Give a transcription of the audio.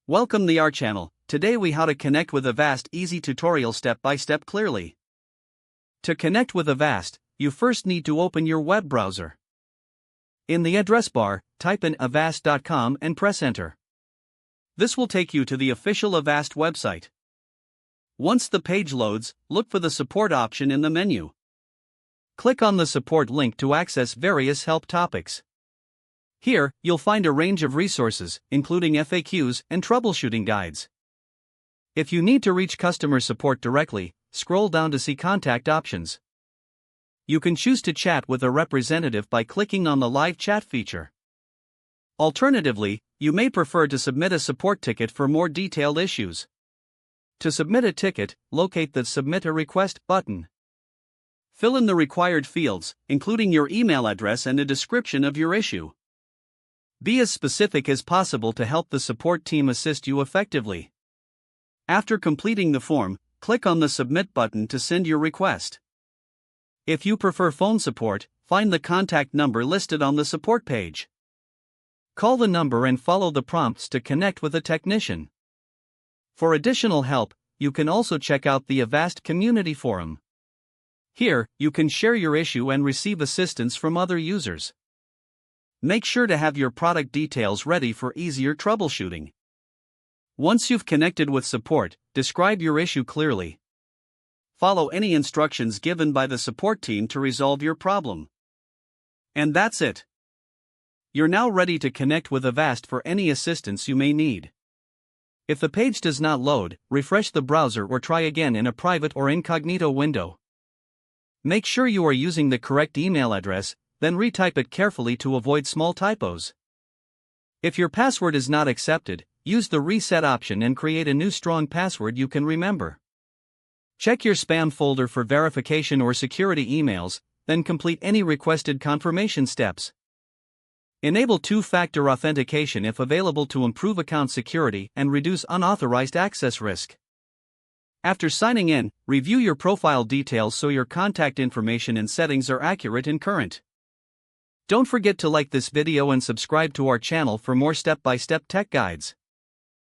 Welcome to our channel. Today we how to connect with Avast easy tutorial step by step clearly. To connect with Avast, you first need to open your web browser. In the address bar, type in avast.com and press enter. This will take you to the official Avast website. Once the page loads, look for the support option in the menu. Click on the support link to access various help topics. Here, you'll find a range of resources, including FAQs and troubleshooting guides. If you need to reach customer support directly, scroll down to see contact options. You can choose to chat with a representative by clicking on the live chat feature. Alternatively, you may prefer to submit a support ticket for more detailed issues. To submit a ticket, locate the Submit a Request button. Fill in the required fields, including your email address and a description of your issue. Be as specific as possible to help the support team assist you effectively. After completing the form, click on the Submit button to send your request. If you prefer phone support, find the contact number listed on the support page. Call the number and follow the prompts to connect with a technician. For additional help, you can also check out the Avast community forum. Here, you can share your issue and receive assistance from other users. Make sure to have your product details ready for easier troubleshooting. Once you've connected with support, describe your issue clearly. Follow any instructions given by the support team to resolve your problem. And that's it. You're now ready to connect with Avast for any assistance you may need. If the page does not load, refresh the browser or try again in a private or incognito window. Make sure you are using the correct email address, then retype it carefully to avoid small typos. If your password is not accepted, use the reset option and create a new strong password you can remember. Check your spam folder for verification or security emails, then complete any requested confirmation steps. Enable two-factor authentication if available to improve account security and reduce unauthorized access risk. After signing in, review your profile details so your contact information and settings are accurate and current. Don't forget to like this video and subscribe to our channel for more step-by-step tech guides.